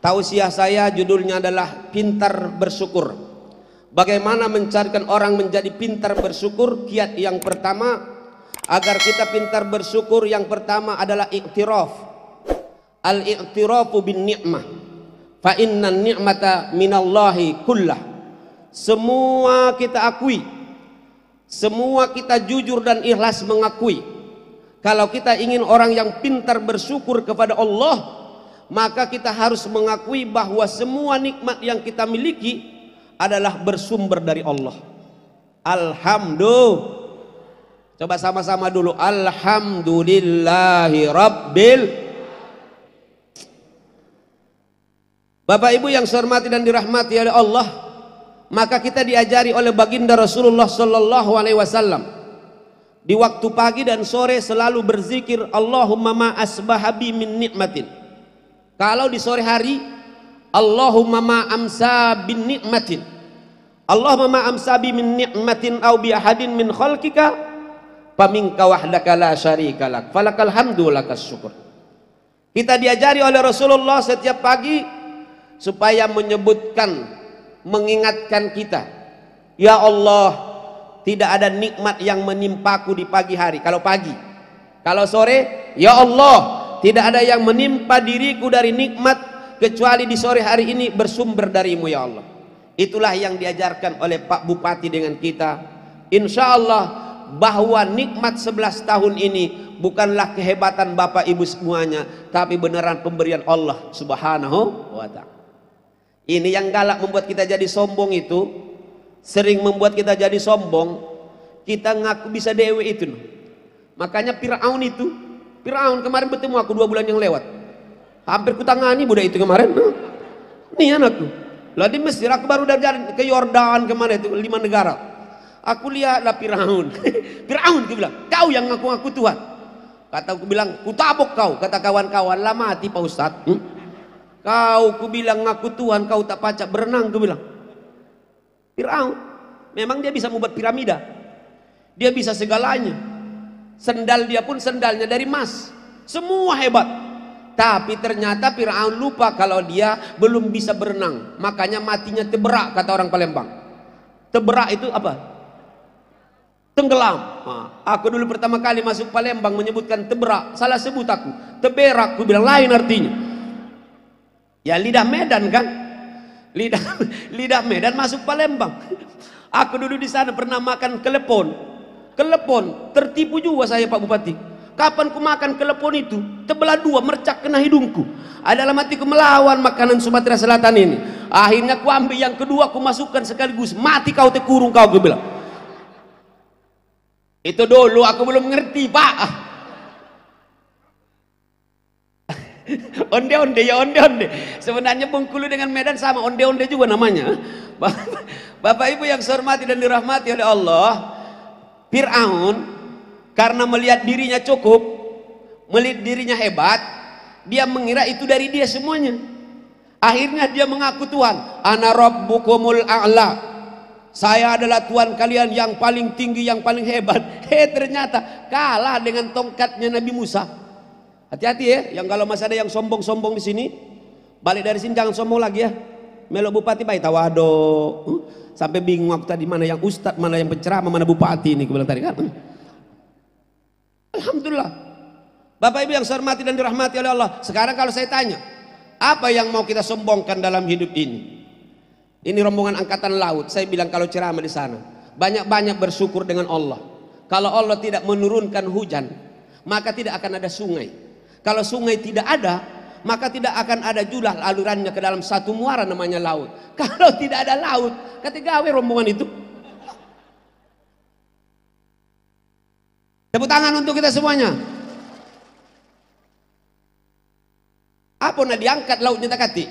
Tausiah saya judulnya adalah pintar bersyukur. Bagaimana mencarikan orang menjadi pintar bersyukur? Kiat yang pertama agar kita pintar bersyukur, yang pertama adalah i'tiraf. Al-i'tirafu bin ni'mah. Fa inna ni'mata minallahi kullah. Semua kita akui, semua kita jujur dan ikhlas mengakui. Kalau kita ingin orang yang pintar bersyukur kepada Allah, maka kita harus mengakui bahwa semua nikmat yang kita miliki adalah bersumber dari Allah. Alhamdulillah. Coba sama-sama dulu. Alhamdulillahi Rabbil. Bapak Ibu yang saya hormati dan dirahmati oleh Allah, maka kita diajari oleh baginda Rasulullah sallallahu alaihi wasallam di waktu pagi dan sore selalu berzikir Allahumma ma asbahabi min nikmatin. Kalau di sore hari, Allahumma ma amsa bin nikmatin, Allahumma ma amsa bi min nikmatin au bi ahadin min khalqika faminka wahdaka la syarika lak falakal hamdu lakas syukur. Kita diajari oleh Rasulullah setiap pagi supaya menyebutkan, mengingatkan kita, ya Allah, tidak ada nikmat yang menimpaku di pagi hari. Kalau pagi, kalau sore, ya Allah, tidak ada yang menimpa diriku dari nikmat kecuali di sore hari ini bersumber darimu ya Allah. Itulah yang diajarkan oleh Pak Bupati dengan kita. Insya Allah bahwa nikmat 11 tahun ini bukanlah kehebatan Bapak Ibu semuanya, tapi beneran pemberian Allah Subhanahu wa ta'ala. Ini yang galak membuat kita jadi sombong itu, sering membuat kita jadi sombong. Kita ngaku bisa dewe itu. Makanya Fir'aun itu, Fir'aun kemarin bertemu aku 2 bulan yang lewat, hampir kutangani budak itu kemarin. Nih anakku lah di Mesir, aku baru dari ke Yordan kemana itu 5 negara. Aku lihatlah Fir'aun. Fir'aun, dia bilang, kau yang ngaku-ngaku Tuhan. Kata aku bilang, kutabok kau. Kata kawan-kawan, lah mati Pak Ustadz. Kau, ku bilang ngaku Tuhan, kau tak pacak berenang, ku bilang. Fir'aun memang dia bisa membuat piramida, dia bisa segalanya. Sendal dia pun sendalnya dari emas, semua hebat. Tapi ternyata Fir'aun lupa kalau dia belum bisa berenang, makanya matinya teberak, kata orang Palembang. Teberak itu apa? Tenggelam. Nah, aku dulu pertama kali masuk Palembang menyebutkan teberak, salah sebut aku. Teberak, ku bilang lain artinya. Ya lidah Medan kan, lidah Medan masuk Palembang. Aku dulu di sana pernah makan kelepon. Kelepon tertipu juga saya Pak Bupati. Kapan ku makan kelepon itu terbelah 2, mercak kena hidungku. Adalah matiku melawan makanan Sumatera Selatan ini. Akhirnya ku ambil yang kedua, ku masukkan sekaligus. Mati kau, terkurung kau, ku bilang. Itu dulu aku belum ngerti Pak. Onde-onde ya onde-onde. Sebenarnya Bengkulu dengan Medan sama, onde-onde juga namanya. Bapak Ibu yang saya hormati dan dirahmati oleh Allah, Fir'aun karena melihat dirinya cukup, melihat dirinya hebat, dia mengira itu dari dia semuanya. Akhirnya dia mengaku Tuhan, ana rabbukumul a'la, saya adalah Tuhan kalian yang paling tinggi, yang paling hebat. Ternyata kalah dengan tongkatnya Nabi Musa. Hati-hati ya, yang kalau masih ada yang sombong-sombong di sini, balik dari sini jangan sombong lagi ya. Melok bupati baik tawado. Sampai bingung aku tadi mana yang ustadz, mana yang penceramah, mana bupati ini, aku bilang tadi kan. Alhamdulillah. Bapak Ibu yang saya hormati dan dirahmati oleh Allah. Sekarang kalau saya tanya, apa yang mau kita sombongkan dalam hidup ini? Ini rombongan angkatan laut. Saya bilang kalau ceramah di sana, banyak-banyak bersyukur dengan Allah. Kalau Allah tidak menurunkan hujan, maka tidak akan ada sungai. Kalau sungai tidak ada, maka tidak akan ada juga alurannya ke dalam satu muara namanya laut. Kalau tidak ada laut, kata gawe rombongan itu. Tepuk tangan untuk kita semuanya. Apa nak diangkat lautnya tak kati?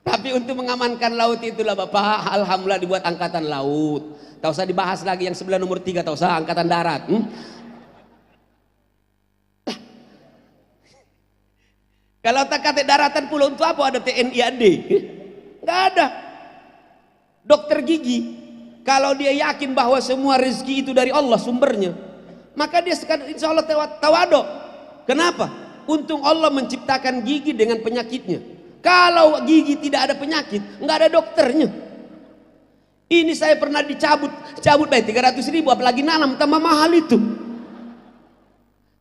Tapi untuk mengamankan laut itulah Bapak, alhamdulillah dibuat angkatan laut. Tak usah dibahas lagi yang sebelah nomor 3, tak usah angkatan darat. Kalau tak kata daratan pulau untuk apa ada TNI AD? Nggak ada. Dokter gigi, kalau dia yakin bahwa semua rezeki itu dari Allah sumbernya, maka dia sekarang insya Allah tawado. Kenapa? Untung Allah menciptakan gigi dengan penyakitnya. Kalau gigi tidak ada penyakit, nggak ada dokternya. Ini saya pernah cabut bayar 300.000, apalagi nanam tambah mahal itu.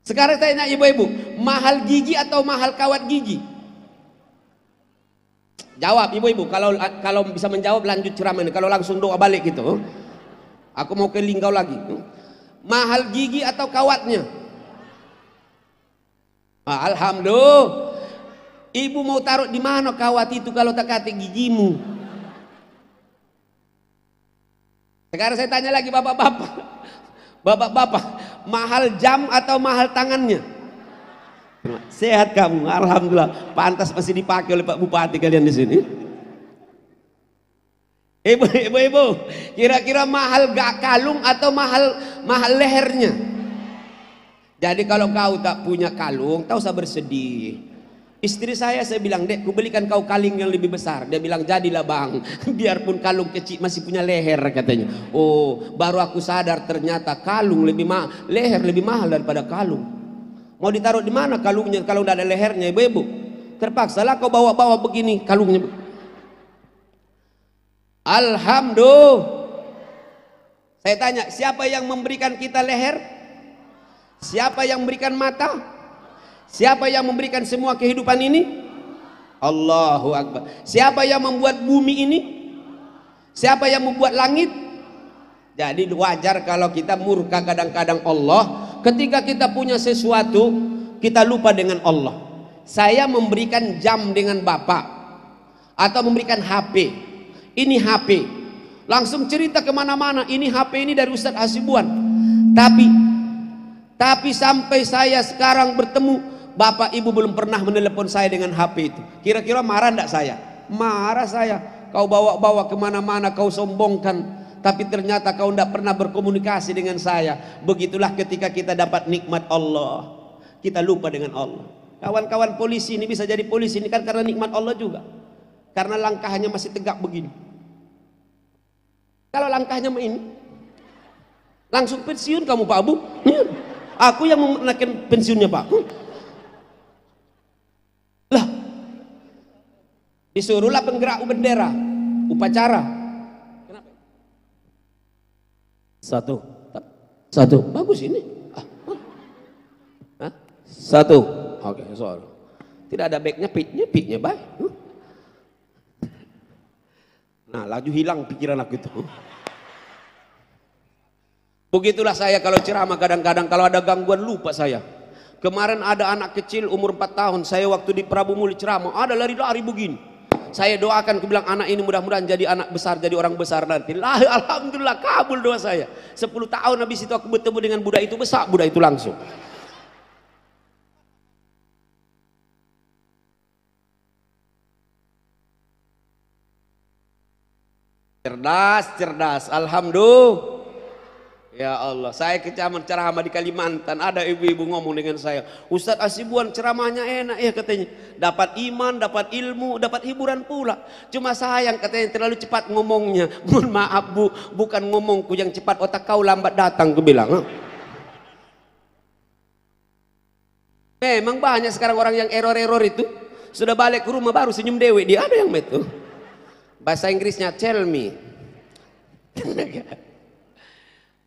Sekarang saya tanya ibu-ibu, mahal gigi atau mahal kawat gigi? Jawab ibu-ibu, kalau bisa menjawab lanjut ceramah ini, kalau langsung doa balik gitu. Aku mau ke linggau lagi. Mahal gigi atau kawatnya? Alhamdulillah. Ibu mau taruh di mana kawat itu kalau tak kata gigimu? Sekarang saya tanya lagi bapak-bapak. Bapak-bapak, mahal jam atau mahal tangannya? Sehat kamu, alhamdulillah. Pantas masih dipakai oleh Pak Bupati kalian di sini. Ibu-ibu, kira-kira mahal gak kalung atau mahal lehernya? Jadi kalau kau tak punya kalung, tak usah bersedih. Istri saya bilang, dek, ku belikan kau kalung yang lebih besar. Dia bilang, jadilah bang, biarpun kalung kecil masih punya leher katanya. Oh, baru aku sadar ternyata kalung leher lebih mahal daripada kalung. Mau ditaruh di mana kalungnya kalau tidak ada lehernya, ibu-ibu? Terpaksalah kau bawa-bawa begini kalungnya. Alhamdulillah. Saya tanya, siapa yang memberikan kita leher? Siapa yang memberikan mata? Siapa yang memberikan semua kehidupan ini? Allahu Akbar. Siapa yang membuat bumi ini? Siapa yang membuat langit? Jadi wajar kalau kita murka kadang-kadang Allah. Ketika kita punya sesuatu, kita lupa dengan Allah. Saya memberikan jam dengan bapak, atau memberikan HP. Ini HP, langsung cerita kemana-mana. Ini HP ini dari Ustadz Hasibuan. Tapi sampai saya sekarang bertemu, bapak ibu belum pernah menelepon saya dengan HP itu. Kira-kira marah enggak saya? Marah saya. Kau bawa-bawa kemana-mana, kau sombongkan, tapi ternyata kau tidak pernah berkomunikasi dengan saya. Begitulah ketika kita dapat nikmat Allah, kita lupa dengan Allah. Kawan-kawan polisi ini bisa jadi polisi ini kan karena nikmat Allah juga. Karena langkahnya masih tegak begini. Kalau langkahnya ini, langsung pensiun kamu Pak Abu. Aku yang menaikkan pensiunnya Pak. Lah, disuruhlah penggerak bendera, upacara. Kenapa? Satu, bagus ini. Satu, oke, soal. Tidak ada backnya, pitnya baik. Nah, laju hilang pikiran aku itu. Begitulah saya kalau ceramah kadang-kadang kalau ada gangguan lupa saya. Kemarin ada anak kecil umur 4 tahun, saya waktu di Prabu Muli ceramah, ada lari-lari begini. Saya doakan, aku bilang anak ini mudah-mudahan jadi anak besar, jadi orang besar nanti. Lah, alhamdulillah kabul doa saya. 10 tahun habis itu aku bertemu dengan budak itu, besar budak itu langsung. Cerdas, alhamdulillah. Ya Allah, saya ceramah di Kalimantan, ada ibu-ibu ngomong dengan saya, Ustadz Hasibuan ceramahnya enak ya katanya, dapat iman, dapat ilmu, dapat hiburan pula. Cuma sayang katanya terlalu cepat ngomongnya. Mohon maaf bu, bukan ngomongku yang cepat, otak kau lambat datang, aku bilang. Memang banyak sekarang orang yang error itu, sudah balik ke rumah baru senyum dewe, dia ada yang itu. Bahasa Inggrisnya tell me.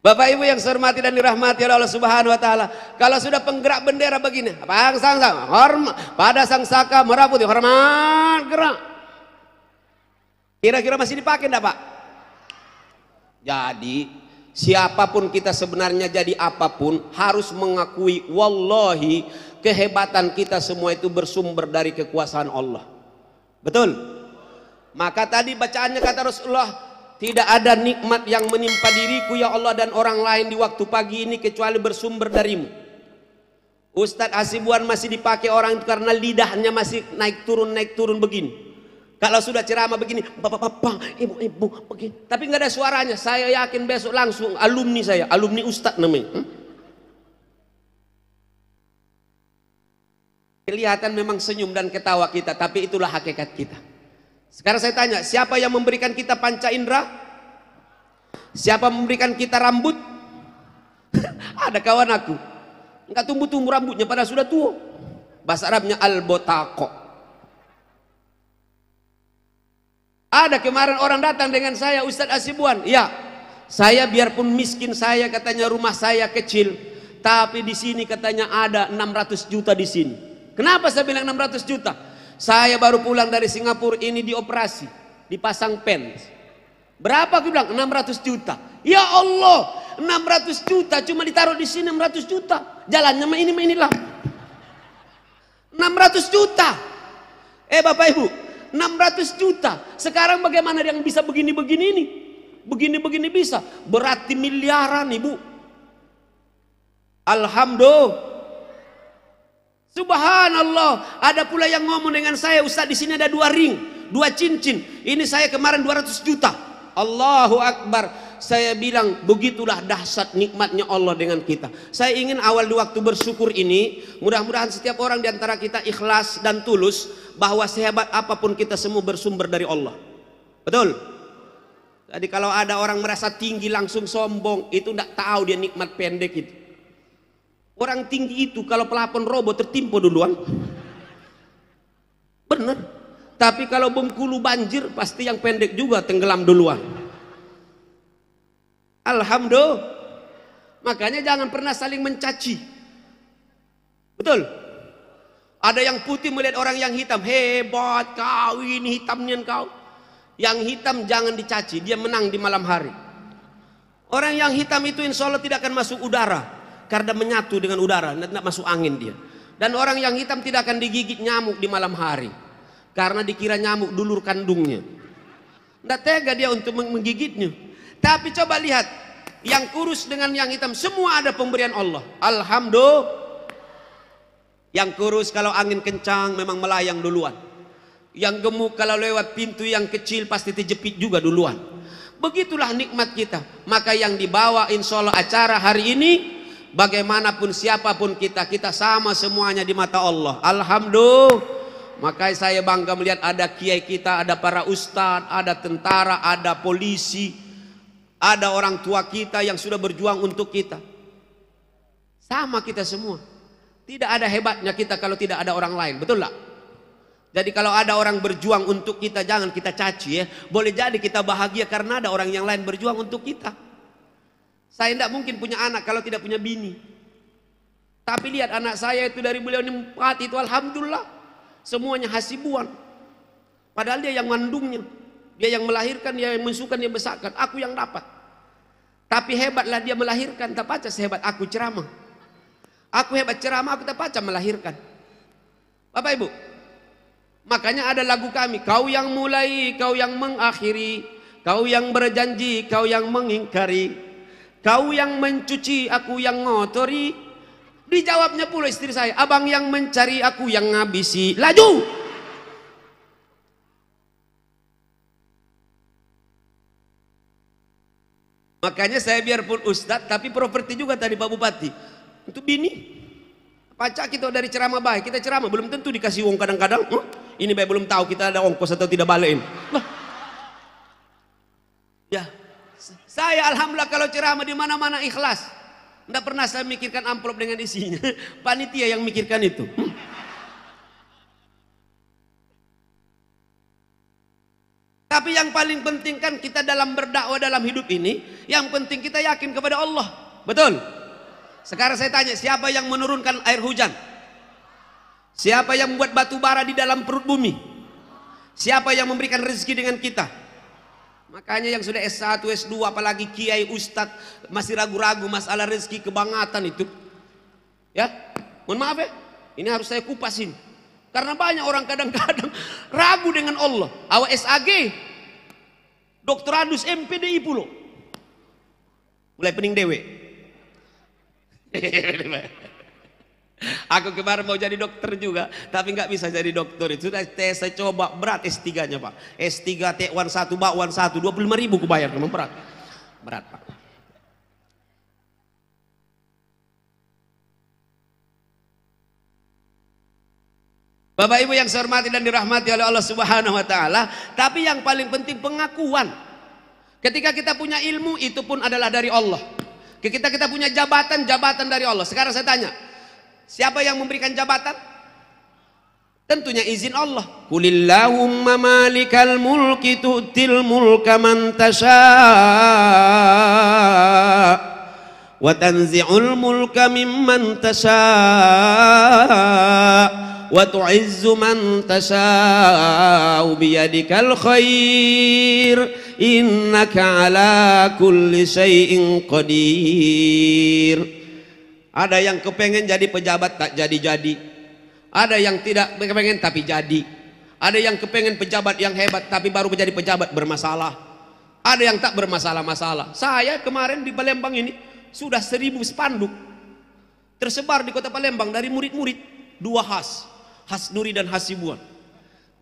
Bapak Ibu yang saya hormati dan dirahmati oleh Allah Subhanahu wa taala, kalau sudah penggerak bendera begini, apa sang hormat pada sang saka merah putih, hormat gerak. Kira-kira masih dipakai enggak, Pak? Jadi, siapapun kita sebenarnya jadi apapun harus mengakui wallahi kehebatan kita semua itu bersumber dari kekuasaan Allah. Betul? Maka tadi bacaannya kata Rasulullah, tidak ada nikmat yang menimpa diriku ya Allah dan orang lain di waktu pagi ini kecuali bersumber darimu. Ustadz Hasibuan masih dipakai orang itu karena lidahnya masih naik turun begini. Kalau sudah ceramah begini, bapak-bapak, ibu-ibu begini, tapi nggak ada suaranya. Saya yakin besok langsung alumni Ustadz namanya. Kelihatan memang senyum dan ketawa kita, tapi itulah hakikat kita. Sekarang saya tanya, siapa yang memberikan kita panca indera? Siapa memberikan kita rambut? Ada kawan aku, enggak tumbuh-tumbuh rambutnya padahal sudah tua. Bahasa Arabnya al-botako. Ada kemarin orang datang dengan saya, Ustadz Asibuan, ya, saya biarpun miskin, saya katanya rumah saya kecil, tapi di sini katanya ada 600 juta di sini. Kenapa saya bilang 600 juta? Saya baru pulang dari Singapura, ini dioperasi, dipasang pen. Berapa? Aku bilang 600 juta. Ya Allah, 600 juta cuma ditaruh di sini 600 juta. Jalannya mah inilah. 600 juta. Bapak Ibu, 600 juta. Sekarang bagaimana yang bisa begini-begini ini? Begini-begini bisa. Berarti miliaran, Ibu. Alhamdulillah. Subhanallah. Ada pula yang ngomong dengan saya, Ustaz, di sini ada 2 ring, 2 cincin. Ini saya kemarin 200 juta. Allahu Akbar. Saya bilang begitulah dahsyat nikmatnya Allah dengan kita. Saya ingin awal di waktu bersyukur ini, mudah-mudahan setiap orang di antara kita ikhlas dan tulus bahwa sehebat apapun kita semua bersumber dari Allah. Betul? Jadi kalau ada orang merasa tinggi langsung sombong, itu tidak tahu dia nikmat pendek itu. Orang tinggi itu kalau pelapon roboh tertimpa duluan. Benar. Tapi kalau Bengkulu banjir pasti yang pendek juga tenggelam duluan. Alhamdulillah. Makanya jangan pernah saling mencaci. Betul? Ada yang putih melihat orang yang hitam, hebat kau ini, hitamnya kau. Yang hitam jangan dicaci, dia menang di malam hari. Orang yang hitam itu insya Allah tidak akan masuk udara, karena menyatu dengan udara, tidak masuk angin dia. Dan orang yang hitam tidak akan digigit nyamuk di malam hari, karena dikira nyamuk dulur kandungnya. Tidak tega dia untuk menggigitnya. Tapi coba lihat, yang kurus dengan yang hitam semua ada pemberian Allah. Alhamdulillah. Yang kurus kalau angin kencang memang melayang duluan. Yang gemuk kalau lewat pintu yang kecil pasti terjepit juga duluan. Begitulah nikmat kita. Maka yang dibawa insya Allah acara hari ini, bagaimanapun siapapun kita, kita sama semuanya di mata Allah. Alhamdulillah. Makanya saya bangga melihat ada kiai kita, ada para ustadz, ada tentara, ada polisi, ada orang tua kita yang sudah berjuang untuk kita. Sama kita semua. Tidak ada hebatnya kita kalau tidak ada orang lain, betul tak? Jadi kalau ada orang berjuang untuk kita, jangan kita caci ya. Boleh jadi kita bahagia karena ada orang yang lain berjuang untuk kita. Saya tidak mungkin punya anak kalau tidak punya bini. Tapi lihat anak saya itu dari beliau 4 itu alhamdulillah. Semuanya hasibuan. Padahal dia yang mengandungnya. Dia yang melahirkan, dia yang mensukan, dia besarkan. Aku yang dapat. Tapi hebatlah dia melahirkan. Tak paca sehebat aku ceramah. Aku hebat ceramah, aku tak paca melahirkan. Bapak Ibu, makanya ada lagu kami. Kau yang mulai, kau yang mengakhiri. Kau yang berjanji, kau yang mengingkari. Kau yang mencuci, aku yang ngotori. Dijawabnya pula istri saya, abang yang mencari, aku yang ngabisi. Laju! Makanya saya biarpun ustadz, tapi properti juga tadi Pak Bupati. Untuk bini, pacak kita dari ceramah baik, kita ceramah belum tentu dikasih uang kadang-kadang. Ini baik belum tahu kita ada ongkos atau tidak balekin. Ya, saya alhamdulillah kalau ceramah di mana-mana ikhlas. Tidak pernah saya mikirkan amplop dengan isinya. Panitia yang mikirkan itu. Tapi yang paling penting kan kita dalam berdakwah dalam hidup ini, yang penting kita yakin kepada Allah. Betul? Sekarang saya tanya, siapa yang menurunkan air hujan? Siapa yang membuat batu bara di dalam perut bumi? Siapa yang memberikan rezeki dengan kita? Makanya yang sudah S1, S2, apalagi kiai, ustadz masih ragu-ragu masalah rezeki kebangatan itu. Ya, mohon maaf ya, ini harus saya kupasin. Karena banyak orang kadang-kadang ragu dengan Allah. Awak SAG, doktoradus MPDI pulo. Mulai pening dewe. Aku kemarin mau jadi dokter juga, tapi nggak bisa jadi dokter. Itu sudah tes saya coba, berat S3-nya Pak. S3 T1 bakwan 1, 25.000 ku bayar, memang berat. Berat Pak. Bapak Ibu yang saya hormati dan dirahmati oleh Allah Subhanahu wa taala, tapi yang paling penting pengakuan. Ketika kita punya ilmu, itu pun adalah dari Allah. Ketika kita punya jabatan, jabatan dari Allah. Sekarang saya tanya, siapa yang memberikan jabatan? Tentunya izin Allah. Qulillahumma malikal mulki tu'til mulka man tasha wa tanzi'ul mulka mimman tasha wa tu'izzu man tasha biyadikal khair innaka ala kulli syai'in qadir. Ada yang kepengen jadi pejabat tak jadi-jadi. Ada yang tidak kepengen tapi jadi. Ada yang kepengen pejabat yang hebat tapi baru menjadi pejabat bermasalah. Ada yang tak bermasalah-masalah. Saya kemarin di Palembang ini sudah 1000 spanduk tersebar di kota Palembang dari murid-murid 2 Has Nuri dan Hasibuan.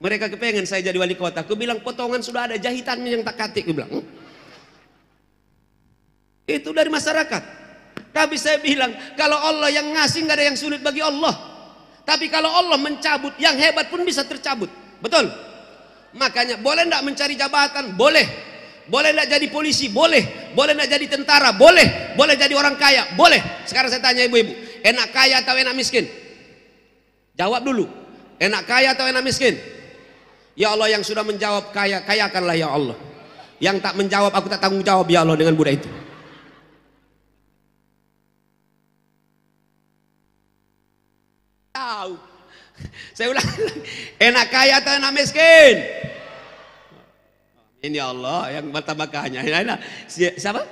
Mereka kepengen saya jadi wali kota. Aku bilang potongan sudah ada, jahitannya yang tak katik. Aku bilang itu dari masyarakat. Tapi saya bilang kalau Allah yang ngasih nggak ada yang sulit bagi Allah. Tapi kalau Allah mencabut, yang hebat pun bisa tercabut. Betul? Makanya boleh enggak mencari jabatan? Boleh. Boleh enggak jadi polisi? Boleh. Boleh enggak jadi tentara? Boleh. Boleh jadi orang kaya? Boleh. Sekarang saya tanya ibu-ibu, enak kaya atau enak miskin? Jawab dulu. Enak kaya atau enak miskin? Ya Allah, yang sudah menjawab kaya, kayakanlah ya Allah. Yang tak menjawab, aku tak tanggung jawab ya Allah dengan budak itu. Tahu. Saya ulang, enak kaya atau enak miskin? Ini Allah yang martabakahnya. Siapa?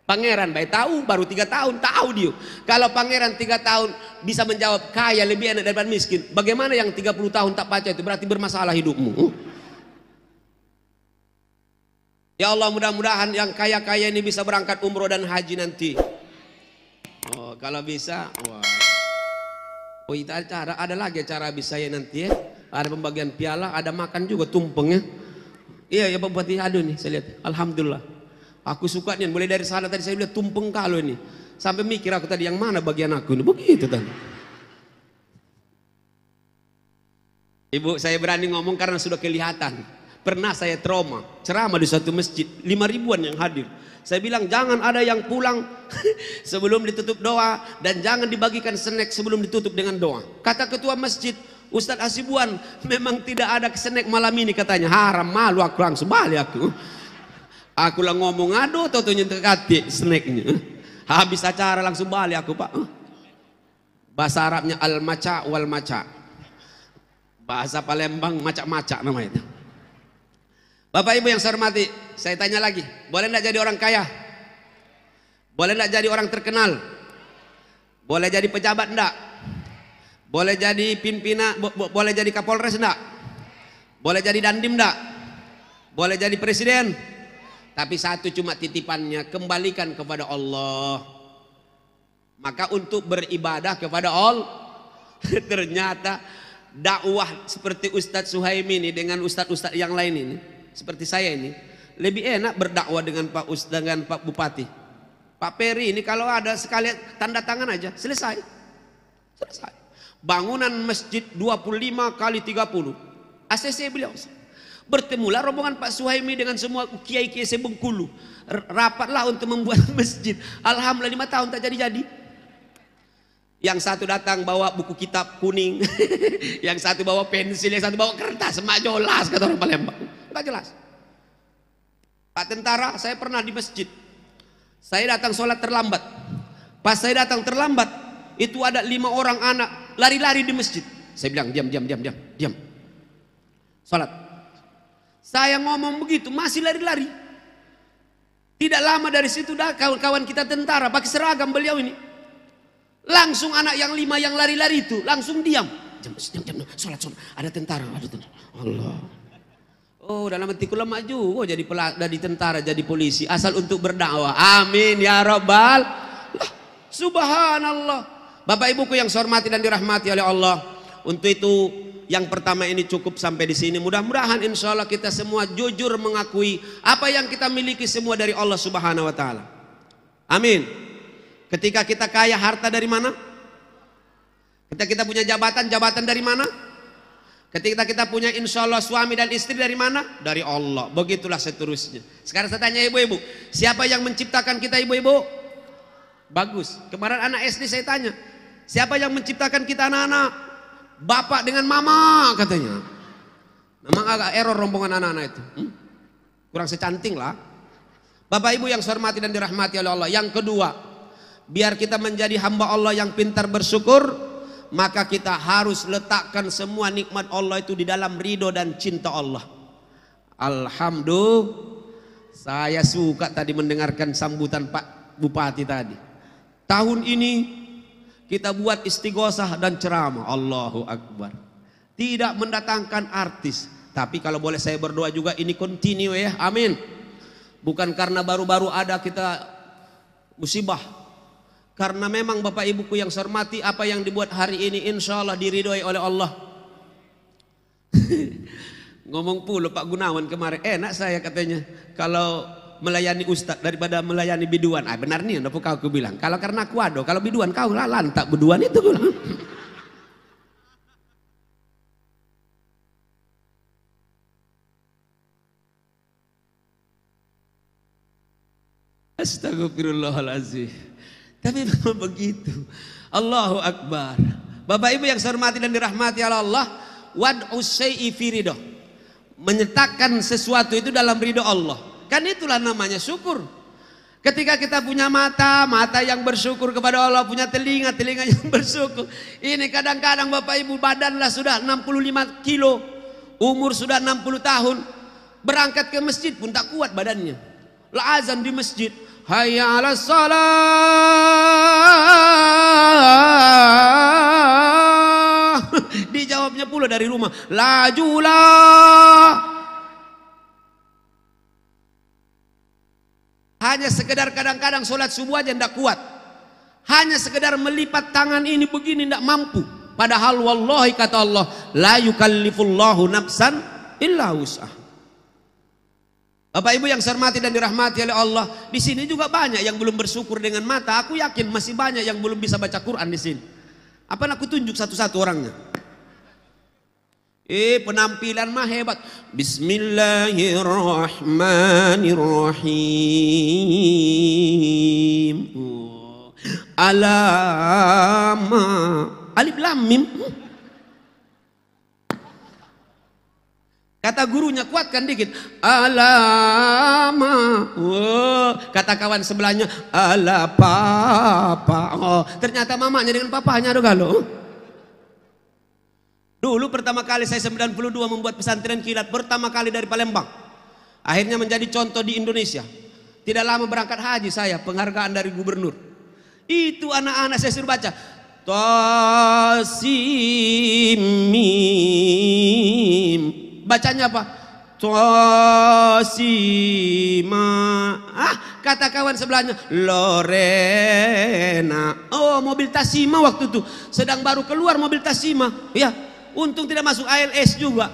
Pangeran baik tahu, baru 3 tahun tahu dia. Kalau pangeran 3 tahun bisa menjawab kaya lebih enak daripada miskin, bagaimana yang 30 tahun tak baca itu? Berarti bermasalah hidupmu. Ya Allah, mudah-mudahan yang kaya-kaya ini bisa berangkat umroh dan haji nanti. Oh, kalau bisa, wah. Oh, itu ada lagi acara habis saya nanti ya. Ada pembagian piala, ada makan juga tumpengnya. Iya ya Pak Bupati, aduh nih saya lihat. Alhamdulillah. Aku suka nih, mulai dari sana tadi saya lihat tumpeng kalau ini. Sampai mikir aku tadi yang mana bagian aku ini. Begitu tadi. Ibu, saya berani ngomong karena sudah kelihatan. Pernah saya trauma, ceramah di satu masjid, 5.000-an yang hadir. Saya bilang jangan ada yang pulang sebelum ditutup doa, dan jangan dibagikan snack sebelum ditutup dengan doa. Kata ketua masjid, Ustadz Hasibuan, memang tidak ada snack malam ini katanya. Haram, malu aku, langsung balik aku. Aku lah ngomong, aduh tau-tau nyentuh kati snacknya. Habis acara langsung balik aku, Pak. Bahasa Arabnya al-maca wal-maca. Bahasa Palembang macak-macak namanya itu. Bapak Ibu yang saya hormati, saya tanya lagi, boleh enggak jadi orang kaya? Boleh enggak jadi orang terkenal? Boleh jadi pejabat enggak? Boleh jadi pimpinan, boleh jadi Kapolres enggak? Boleh jadi dandim enggak? Boleh jadi presiden? Tapi satu cuma titipannya, kembalikan kepada Allah. Maka untuk beribadah kepada Allah, ternyata dakwah seperti Ustadz Suhaimi ini dengan ustadz-ustadz yang lain ini, seperti saya ini, lebih enak berdakwah dengan Pak Bupati. Pak Peri ini kalau ada sekali tanda tangan aja selesai. Selesai. Bangunan masjid 25 kali 30. ACC beliau. Bertemulah rombongan Pak Suhaimi dengan semua kiai-kiai sebengkulu. Rapatlah untuk membuat masjid. Alhamdulillah 5 tahun tak jadi-jadi. Yang satu datang bawa buku kitab kuning, yang satu bawa pensil, yang satu bawa kertas, semak jelas kata orang Palembang. Enggak jelas. Pak tentara, saya pernah di masjid. Saya datang sholat terlambat. Pas saya datang terlambat, itu ada 5 orang anak lari-lari di masjid. Saya bilang diam. Sholat. Saya ngomong begitu, masih lari-lari. Tidak lama dari situ dah kawan-kawan kita tentara pakai seragam beliau ini. Langsung anak yang 5 yang lari-lari itu langsung diam. Diam, sholat. Ada tentara. Allah. Oh, dalam hatiku lemah juga jadi tentara, jadi polisi, asal untuk berdakwah. Amin ya rabbal. Subhanallah. Bapak Ibuku yang saya hormati dan dirahmati oleh Allah. Untuk itu yang pertama ini cukup sampai di sini. Mudah-mudahan insya Allah kita semua jujur mengakui apa yang kita miliki semua dari Allah Subhanahu Wa Taala. Amin. Ketika kita kaya, harta dari mana? Ketika kita punya jabatan dari mana? Ketika kita punya insya Allah suami dan istri dari mana? Dari Allah. Begitulah seterusnya. Sekarang saya tanya ibu-ibu, siapa yang menciptakan kita ibu-ibu? Bagus. Kemarin anak SD saya tanya, siapa yang menciptakan kita anak-anak? bapak dengan mama katanya. Memang agak error rombongan anak-anak itu. Kurang secanting lah. Bapak Ibu yang saya hormati dan dirahmati oleh Allah. Yang kedua, biar kita menjadi hamba Allah yang pintar bersyukur, maka kita harus letakkan semua nikmat Allah itu di dalam ridho dan cinta Allah. Alhamdulillah, saya suka tadi mendengarkan sambutan Pak Bupati tadi. Tahun ini kita buat istighosah dan ceramah. Allahu Akbar. Tidak mendatangkan artis, tapi kalau boleh saya berdoa juga ini continue ya, amin. Bukan karena baru-baru ada kita musibah, karena memang Bapak Ibuku yang saya hormati, apa yang dibuat hari ini insya Allah diridhoi oleh Allah. Ngomong pula Pak Gunawan kemarin, enak saya katanya kalau melayani ustadz daripada melayani biduan. Benar nih, udah kau bilang. Kalau karena aku ada, kalau biduan kau lah lantak biduan itu. Astagfirullahaladzim. Tapi memang begitu. Allahu Akbar. Bapak Ibu yang saya hormati dan dirahmati Allah, wad'u syai'i fi ridho, menyatakan sesuatu itu dalam ridho Allah. Kan itulah namanya syukur. Ketika kita punya mata, mata yang bersyukur kepada Allah, punya telinga, telinga yang bersyukur. Ini kadang-kadang Bapak Ibu badanlah sudah 65 kilo, umur sudah 60 tahun, berangkat ke masjid pun tak kuat badannya. La azan di masjid, hayya 'alas salah. Dijawabnya pula dari rumah, lajulah. Hanya sekedar kadang-kadang sholat subuh aja tidak kuat. Hanya sekedar melipat tangan ini begini tidak mampu. Padahal wallahi kata Allah, la yukallifullahu nafsan illa wus'ah. Bapak Ibu yang saya hormati dan dirahmati oleh Allah, di sini juga banyak yang belum bersyukur dengan mata. Aku yakin masih banyak yang belum bisa baca Quran di sini. Apa aku tunjuk satu-satu orangnya? Penampilan mah hebat. Bismillahirrahmanirrahim. Alama alif lam mim. Kata gurunya kuatkan dikit. Alama. Kata kawan sebelahnya ala papa. Ternyata mamanya dengan papanya ada galau. Dulu pertama kali saya 92 membuat pesantren kilat pertama kali dari Palembang. Akhirnya menjadi contoh di Indonesia. Tidak lama berangkat haji saya, penghargaan dari gubernur. Itu anak-anak saya suruh baca. Tasimim. Bacanya apa? Tosima. Kata kawan sebelahnya Lorena. Oh, mobil Tasima waktu itu sedang baru keluar mobil Tasima. Ya, untung tidak masuk ALS juga.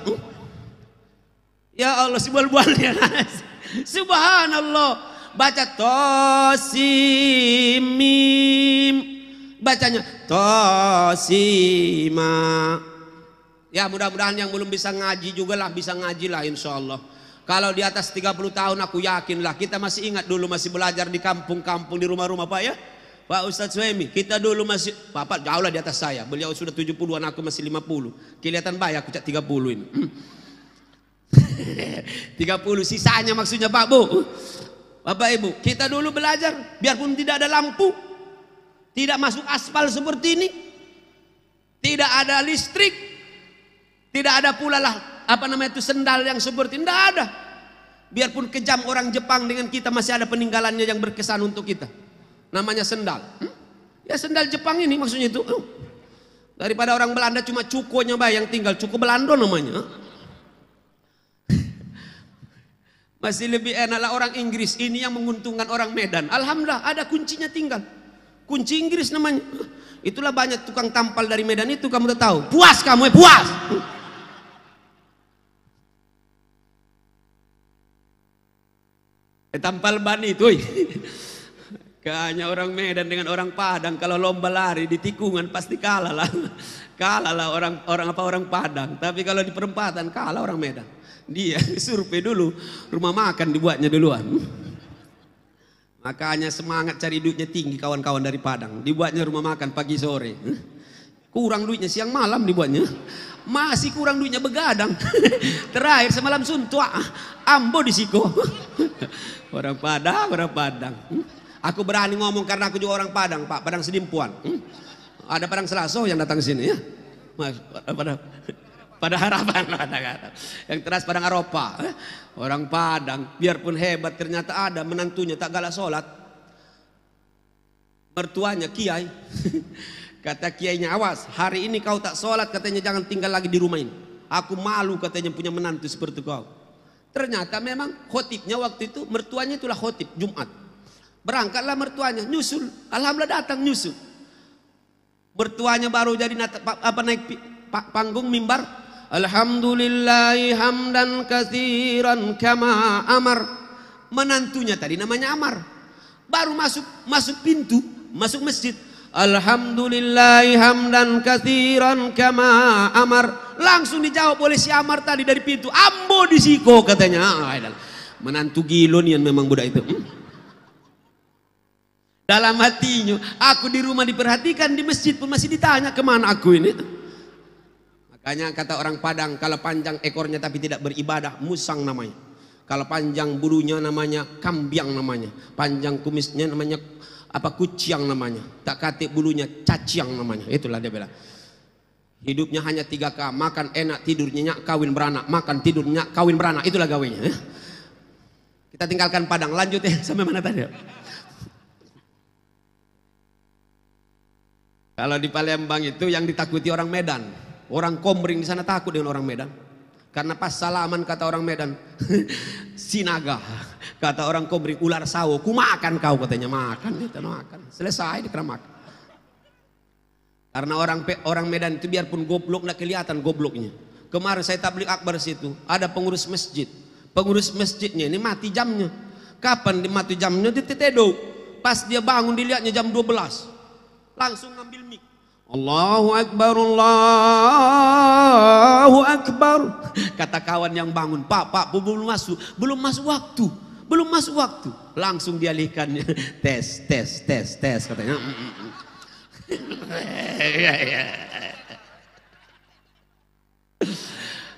Ya Allah, si bual-bualnya. Subhanallah. Baca Tosimim. Bacanya Tosima. Ya mudah-mudahan yang belum bisa ngaji juga lah bisa ngaji lah insya Allah. Kalau di atas 30 tahun aku yakin lah. Kita masih ingat dulu masih belajar di kampung-kampung di rumah-rumah Pak ya. Pak Ustadz Suemi, kita dulu masih, Bapak jauh lah di atas saya. Beliau sudah 70-an, aku masih 50. Kelihatan banyak aku cak 30 ini. 30 sisanya maksudnya Pak Bu. Bapak Ibu, kita dulu belajar biarpun tidak ada lampu, tidak masuk aspal seperti ini, tidak ada listrik. Tidak ada pula lah apa namanya itu sendal yang seperti ini, tidak ada. Biarpun kejam orang Jepang dengan kita masih ada peninggalannya yang berkesan untuk kita. Namanya sendal. Ya sendal Jepang ini maksudnya itu. Daripada orang Belanda cuma cukonya bah yang tinggal, cuko Belanda namanya. Masih lebih enak lah orang Inggris ini yang menguntungkan orang Medan. Alhamdulillah ada kuncinya tinggal. Kunci Inggris namanya. Itulah banyak tukang tampal dari Medan itu kamu tahu. Puas kamu puas. Tampal ban itu. Kayaknya orang Medan dengan orang Padang kalau lomba lari di tikungan pasti kalah lah. Kalah lah orang Padang. Tapi kalau di perempatan kalah orang Medan. Dia survei dulu rumah makan dibuatnya duluan. Makanya semangat cari duitnya tinggi kawan-kawan dari Padang. Dibuatnya rumah makan pagi sore. Kurang duitnya siang malam dibuatnya. Masih kurang duitnya begadang. Terakhir semalam suntua. Ambo di siko. Orang Padang. Aku berani ngomong karena aku juga orang Padang, Pak. Padang Sedimpuan. Ada Padang Selaso yang datang sini ya. Pada harapan yang teras Padang Aropa. Orang Padang biarpun hebat ternyata ada menantunya tak galak sholat. Mertuanya kiai. Kata kiainya, awas hari ini kau tak sholat, katanya jangan tinggal lagi di rumah ini. Aku malu katanya punya menantu seperti kau. Ternyata memang khotibnya waktu itu, mertuanya itulah khotib Jumat. Berangkatlah mertuanya, nyusul. Alhamdulillah datang nyusul. Mertuanya baru jadi naik panggung mimbar. Alhamdulillahi hamdan katsiran kama amar. Menantunya tadi namanya Amar. Baru masuk pintu, masuk masjid. Alhamdulillahi hamdan katsiran kama amar. Langsung dijawab oleh si Amar tadi dari pintu. Ambo di siko katanya. Menantu gilo nih memang budak itu. Dalam hatinya, aku di rumah diperhatikan, di masjid pun masih ditanya kemana aku ini. Makanya kata orang Padang, kalau panjang ekornya tapi tidak beribadah, musang namanya. Kalau panjang bulunya namanya kambiang namanya. Panjang kumisnya namanya kuciang namanya. Tak katik bulunya caciang namanya. Itulah dia bilang. Hidupnya hanya 3K, makan enak, tidur nyenyak, kawin beranak, makan tidur nyenyak, kawin beranak. Itulah gawinya. Kita tinggalkan Padang, lanjut ya sampai mana tadi? Kalau di Palembang itu yang ditakuti orang Medan. Orang Komering di sana takut dengan orang Medan. Karena pas salaman kata orang Medan, sinaga. Kata orang Komering, ular sawo, ku makan kau katanya, makan. Selesai dikera makan. Karena orang Medan itu biarpun goblok nggak kelihatan gobloknya. Kemarin saya tabligh akbar situ, ada pengurus masjid. Pengurus masjidnya ini mati jamnya. Kapan mati jamnya? Di tetedo. Pas dia bangun dilihatnya jam 12. Langsung ngambil mic. Allahu Akbar, Allahu Akbar. Kata kawan yang bangun, Pak, belum masuk waktu. Langsung dialihkannya. Tes katanya.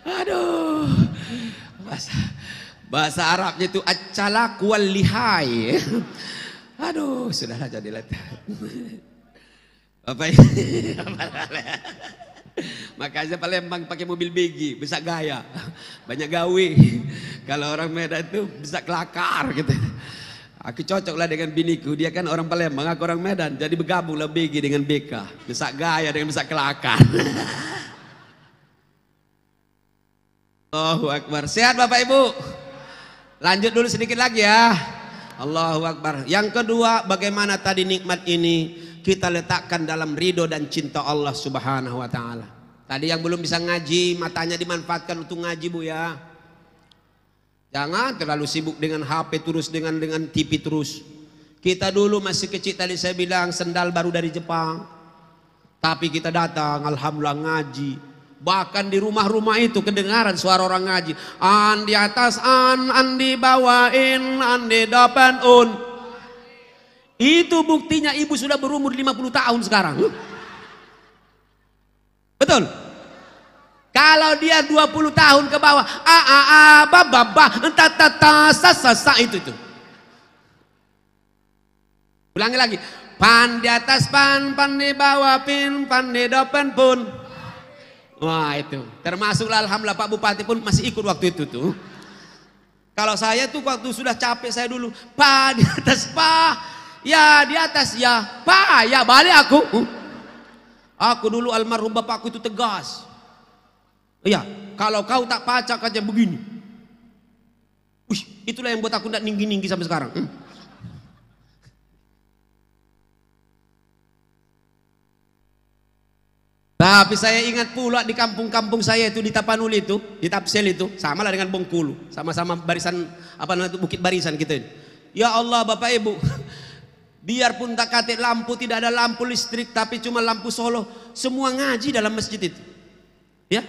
Aduh. Bahasa Arabnya itu acalak wal lihai. Aduh, sudah jadi letak. Apa ini? Makanya Palembang pakai mobil begi, bisa gaya, banyak gawe. Kalau orang Medan itu bisa kelakar gitu. Aku cocoklah dengan biniku, dia kan orang Palembang, aku orang Medan, jadi bergabunglah begi dengan BK, bisa gaya dengan bisa kelakar. Allahu Akbar. Sehat Bapak Ibu? Lanjut dulu sedikit lagi ya. Allahu Akbar. Yang kedua, bagaimana tadi nikmat ini kita letakkan dalam ridho dan cinta Allah Subhanahu wa ta'ala. Tadi yang belum bisa ngaji, matanya dimanfaatkan untuk ngaji Bu ya. Jangan terlalu sibuk dengan HP terus, dengan TV terus. Kita dulu masih kecil, tadi saya bilang sendal baru dari Jepang. Tapi kita datang, alhamdulillah ngaji. Bahkan di rumah-rumah itu kedengaran suara orang ngaji. An di atas, an di bawain, an di depan, Itu buktinya ibu sudah berumur 50 tahun sekarang. Betul? Kalau dia 20 tahun ke bawah, itu. Ulangi lagi. Pan di atas pan di bawah pin, pan di depan pun. Wah itu. Termasuklah alhamdulillah Pak Bupati pun masih ikut waktu itu tuh. Kalau saya tuh waktu sudah capek saya dulu, di atas ya di atas ya, ya balik aku. Aku dulu almarhum bapakku itu tegas. Iya, kalau kau tak pacak aja begini. Itulah yang buat aku tidak ninggi-ninggi sampai sekarang. Tapi saya ingat pula di kampung-kampung saya itu di Tapanuli itu, di Tapsel itu, sama lah dengan Bengkulu, sama-sama barisan Bukit Barisan kita ini. Ya Allah Bapak Ibu, biarpun tak kate lampu, tidak ada lampu listrik, tapi cuma lampu Solo, semua ngaji dalam masjid itu. Ya,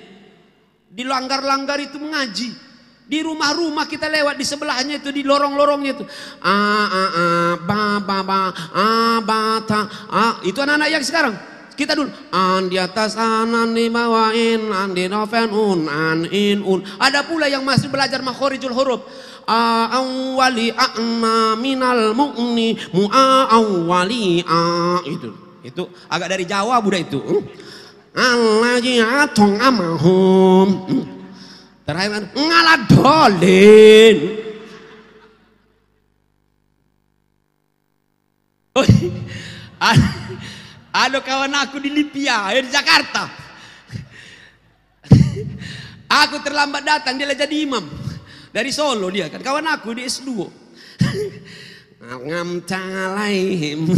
di langgar-langgar itu mengaji. Di rumah-rumah kita lewat di sebelahnya itu, di lorong-lorongnya itu, itu anak-anak yang sekarang Kita dulu an di atas anan di bawain an di noven an in un. Ada pula yang masih belajar makhorijul huruf. A awwali a'na minal mu'ni mu'a awwali a itu agak dari Jawa budak itu. Allaji'atong amahum. Terakhir ngaladolin. Oh, ada kawan aku di Lipia, di Jakarta. Aku terlambat datang, dia jadi imam. Dari Solo dia kan, kawan aku di S2. Ngam talaihim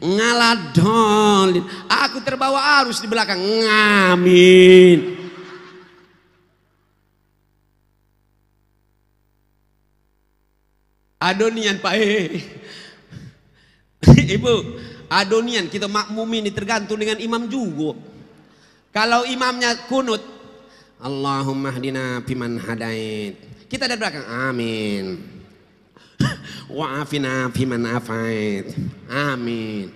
ngaladolin. Aku terbawa arus di belakang. Ngamin. Adonian Pak Ibu, adonian kita makmum ini tergantung dengan imam juga. Kalau imamnya kunut, Allahumma hdina fiman hadait, kita dari belakang amin. Wa'afina fiman afait, amin.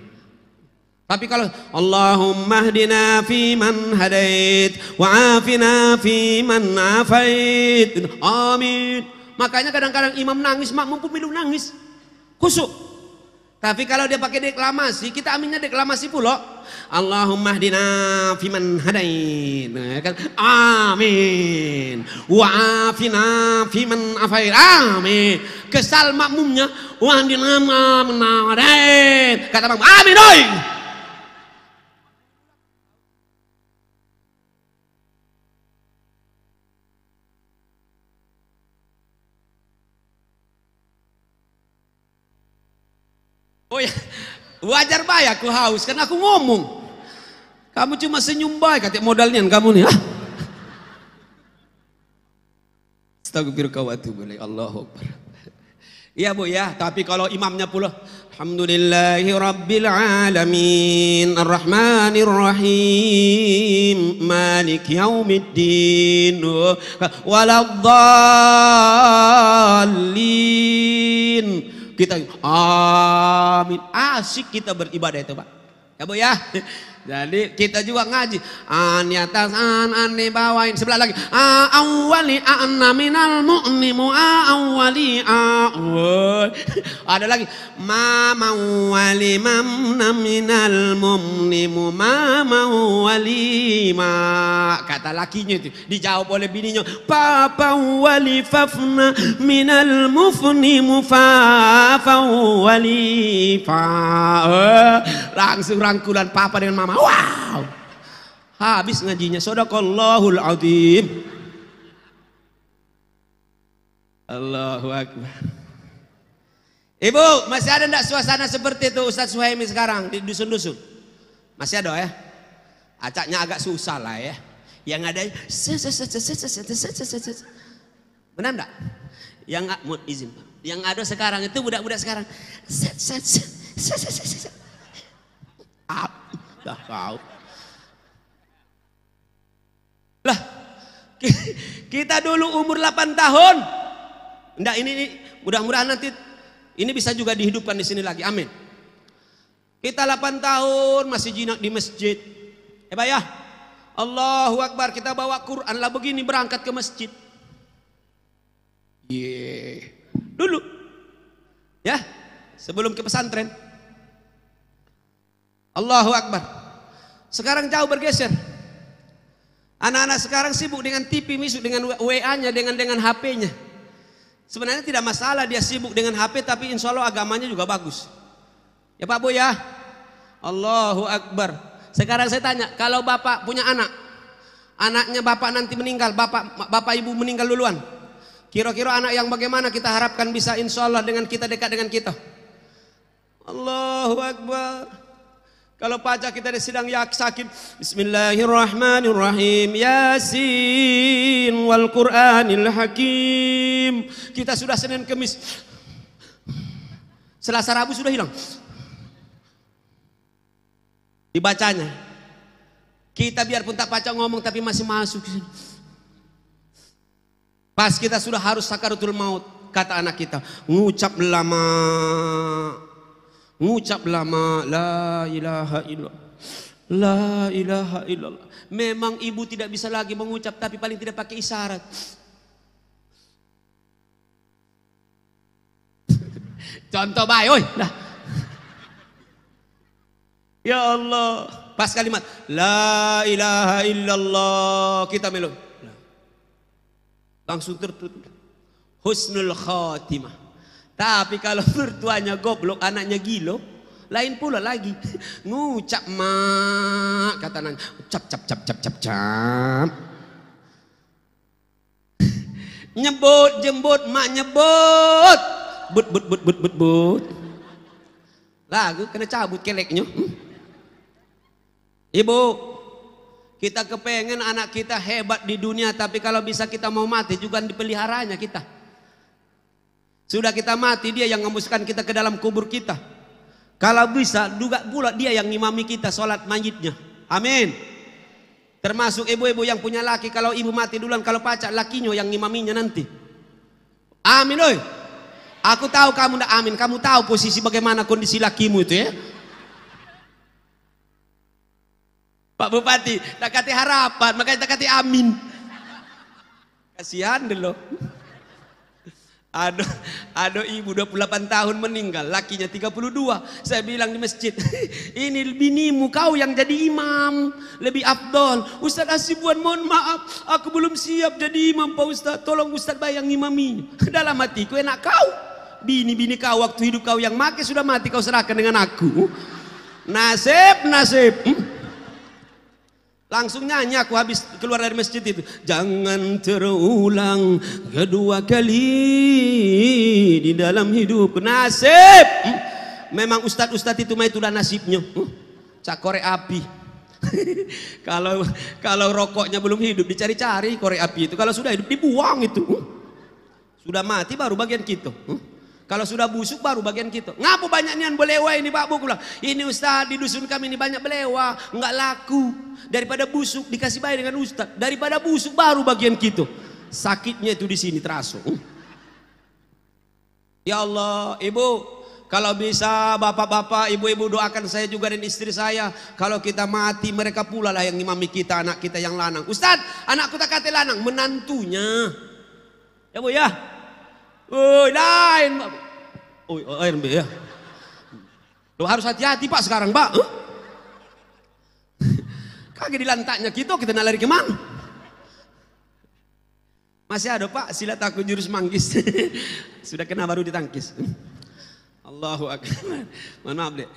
Tapi kalau Allahumma hdina fiman hadait wa'afina fiman afait, amin. Makanya kadang-kadang imam nangis, makmum pun minum nangis, khusyuk. Tapi kalau dia pakai deklamasi, kita aminnya deklamasi pula. Allahumma hdina fiman hadait, kan? Amin. Wa'afina fiman afait, amin. Kesal makmumnya, wahdina fiman hadait, kata makmum, amin oi. Oh ya, wajar bayar aku haus karena aku ngomong. Kamu cuma senyum baik katanya modalnya kamu nih. Astagfirullah wa atubu ilaih. Allahu Akbar. Iya Bu ya, tapi kalau imamnya pula alhamdulillahi rabbil alamin arrahmanir rahim maliki yaumiddin waladdallin. Kita amin, asik kita beribadah itu Pak ya Bu ya. Jadi kita juga ngaji an di atas an di bawain, sebelah lagi awwali anna minal mu'ni awwali ada lagi ma mawali mamna minal mu'ni ma mawali ma. Kata lakinya itu dijawab oleh bininya papa wali fafna minal mufni mufafa wali fa. Langsung rangkulan papa dengan mama. Wow, habis ngajinya. Shadaqallahul azim. Allahu Akbar. Ibu, masih ada enggak suasana seperti itu Ustaz Suhaimi sekarang di dusun-dusun? Masih ada ya? Acaknya agak susah lah ya. Yang ada benar enggak? Yang izin Pak. Yang ada sekarang itu budak-budak sekarang dah kau lah. Kita dulu umur 8 tahun. Enggak, ini mudah-mudahan nanti ini bisa juga dihidupkan di sini lagi. Amin. Kita 8 tahun masih jinak di masjid. Pak ya. Allahu Akbar, kita bawa Quran lah begini berangkat ke masjid. Dulu. Ya, sebelum ke pesantren. Allahu Akbar. Sekarang jauh bergeser. Anak-anak sekarang sibuk dengan TV, sibuk dengan WA-nya, dengan HP-nya. Sebenarnya tidak masalah dia sibuk dengan HP, tapi insya Allah agamanya juga bagus. Ya Pak Bu ya. Allahu Akbar. Sekarang saya tanya, kalau Bapak punya anak, anaknya Bapak nanti meninggal, Bapak Ibu meninggal duluan, kira-kira anak yang bagaimana kita harapkan bisa insya Allah dengan kita, dekat dengan kita? Allahu Akbar. Kalau pajak kita sedang sakit, bismillahirrahmanirrahim, Yasin wal Qur'anil Hakim. Kita sudah Senin Kemis, Selasa Rabu sudah hilang dibacanya. Kita biarpun tak baca ngomong tapi masih masuk. Pas kita sudah harus sakaratul maut, kata anak kita, ngucap lama la ilaha illallah La ilaha illallah. Memang ibu tidak bisa lagi mengucap, tapi paling tidak pakai isyarat. Contoh baik, oi. Dah. Ya Allah, pas kalimat la ilaha illallah kita melu. Langsung tertutup. Husnul khatimah. Tapi kalau mertuanya goblok, anaknya gilo, lain pula lagi. Ngucap mak kata nanya, cap cap cap cap cap cap. Nyebut jembut mak nyebut. But but but but but but. Lagu kena cabut keleknya. Ibu, kita kepengen anak kita hebat di dunia, tapi kalau bisa kita mau mati juga dipeliharanya kita. Sudah kita mati, dia yang ngembuskan kita ke dalam kubur kita. Kalau bisa juga pula dia yang ngimami kita sholat mayitnya. Amin. Termasuk ibu-ibu yang punya laki, kalau ibu mati duluan, kalau pacar lakinya yang ngimaminya nanti. Amin oi. Aku tahu kamu ndak amin, kamu tahu posisi bagaimana kondisi lakimu itu ya. Pak Bupati, tak kati harapan, makanya tak kati amin. Kasihan dulu. Ada ibu 28 tahun meninggal, lakinya 32. Saya bilang di masjid, ini binimu kau yang jadi imam, lebih afdol. Ustaz Hasibuan, mohon maaf, aku belum siap jadi imam Pak Ustaz. Tolong Ustaz bayang imaminya. Dalam hatiku, enak kau. Bini-bini kau waktu hidup kau yang make sudah mati, kau serahkan dengan aku. Nasib, nasib. Langsung nyanyi aku habis keluar dari masjid itu. Jangan terulang kedua kali di dalam hidup. Nasib. Memang ustadz-ustadz itu mah itulah nasibnya. Cak korek api. Kalau rokoknya belum hidup dicari-cari korek api itu. Kalau sudah hidup dibuang itu. Sudah mati baru bagian kita. Kalau sudah busuk baru bagian kita. Ngapa banyak nian belewa ini Pak Bu? Ini Ustaz di dusun kami ini banyak belewa, enggak laku. Daripada busuk dikasih bayar dengan Ustaz. Daripada busuk baru bagian kita. Sakitnya itu di sini terasa. Ya Allah, Ibu, kalau bisa bapak-bapak, ibu-ibu doakan saya juga dan istri saya. Kalau kita mati mereka pula lah yang ngimami kita, anak kita yang lanang. Ustaz, anakku tak kata lanang, menantunya. Ya Bu ya. Oh lain, oh air ya. Lo harus hati-hati Pak sekarang Pak. Kagak dilantaknya kita nak lari kemana? Masih ada Pak, silat aku jurus manggis. Sudah kena baru ditangkis. Allahu Akbar. Mohon maaf deh.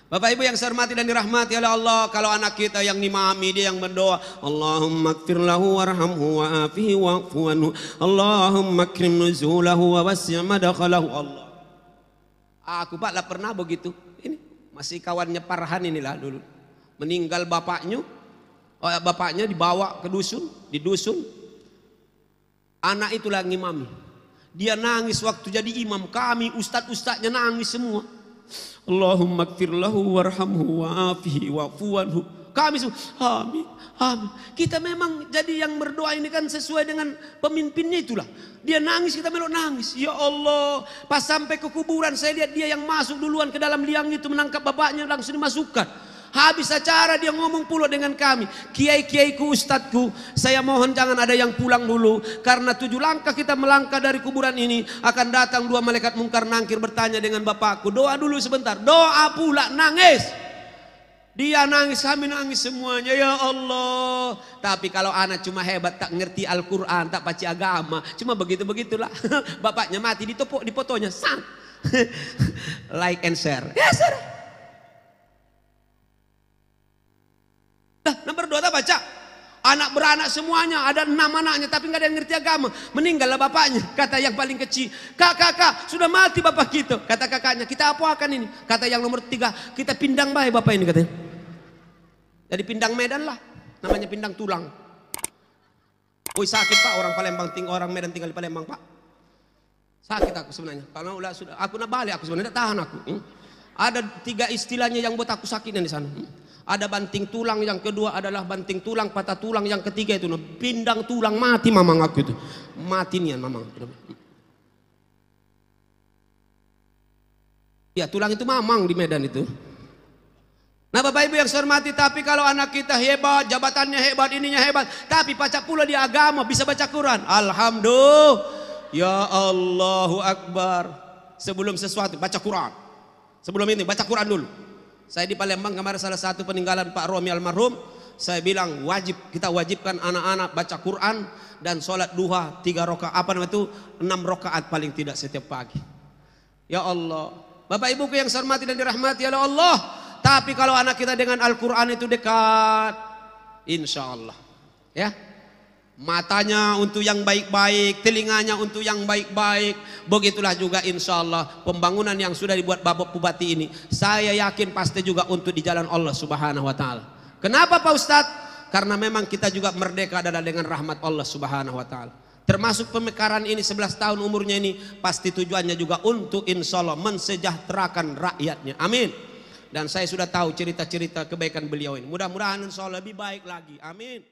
Bapak Ibu yang saya hormati dan dirahmati oleh Allah, kalau anak kita yang ngimami, dia yang berdoa, Allahumma ighfir lahu warhamhu wa'afihi wa'fu anhu, Allahumma akrim nuzulahu wa wasi' madkhalahu. Allah. Aku Pak lah pernah begitu. Ini masih kawannya Parhan inilah dulu. Meninggal bapaknya, bapaknya dibawa ke dusun, di dusun. Anak itulah ngimami. Dia nangis waktu jadi imam, kami ustadz-ustadznya nangis semua. Allahumma ighfir lahu warhamhu wa'afihi wa'fu anhu. Kami semua amin, amin. Kita memang jadi yang berdoa ini kan sesuai dengan pemimpinnya itulah. Dia nangis, kita melok nangis. Ya Allah, pas sampai ke kuburan saya lihat dia yang masuk duluan ke dalam liang itu menangkap bapaknya, langsung dimasukkan. Habis acara dia ngomong pula dengan kami, kiai-kiaiku, ustadku, saya mohon jangan ada yang pulang dulu, karena 7 langkah kita melangkah dari kuburan ini akan datang 2 malaikat mungkar nangkir bertanya dengan bapakku. Doa dulu sebentar, doa pula nangis. Dia nangis, kami nangis semuanya. Ya Allah. Tapi kalau anak cuma hebat, tak ngerti Al-Quran, tak baca agama, cuma begitu-begitulah. Bapaknya mati ditepuk di fotonya, sang. Like and share. Ya share. Nomor 2 tak baca. Anak beranak semuanya, ada 6 anaknya, tapi nggak ada yang ngerti agama. Meninggallah bapaknya. Kata yang paling kecil, kak, sudah mati bapak kita. Kata kakaknya, kita apakan ini? Kata yang nomor 3, kita pindang baik bapak ini katanya. Jadi pindang Medan lah, namanya pindang tulang. Woi sakit Pak, orang Palembang orang Medan tinggal di Palembang Pak. Sakit aku sebenarnya. Kalau sudah aku nak balik aku sebenarnya tahan aku. Ada 3 istilahnya yang buat aku sakit di sana. Ada banting tulang, yang kedua adalah banting tulang, patah tulang, yang ketiga itu pindang tulang, mati mamang aku itu. Mati nian mamang. Ya tulang itu mamang di Medan itu. Nah Bapak Ibu yang saya hormati, tapi kalau anak kita hebat, jabatannya hebat, ininya hebat, tapi pacak pula di agama, bisa baca Quran, alhamdulillah, ya Allahu Akbar. Sebelum sesuatu baca Quran, sebelum ini baca Quran dulu. Saya di Palembang kemarin salah satu peninggalan Pak Romi almarhum, saya bilang kita wajibkan anak-anak baca Quran dan sholat duha 3 rakaat, 6 rakaat paling tidak setiap pagi. Ya Allah, Bapak Ibuku yang saya hormati dan dirahmati oleh Allah. Tapi kalau anak kita dengan Al-Quran itu dekat, insya Allah, ya, matanya untuk yang baik-baik, telinganya untuk yang baik-baik, begitulah juga insya Allah pembangunan yang sudah dibuat Bapak Bupati ini, saya yakin pasti juga untuk di jalan Allah Subhanahu Wa Taala. Kenapa Pak Ustadz? Karena memang kita juga merdeka adalah dengan rahmat Allah Subhanahu Wa Taala. Termasuk pemekaran ini 11 tahun umurnya ini, pasti tujuannya juga untuk insya Allah mensejahterakan rakyatnya. Amin. Dan saya sudah tahu cerita-cerita kebaikan beliau ini. Mudah-mudahan insya Allah lebih baik lagi. Amin.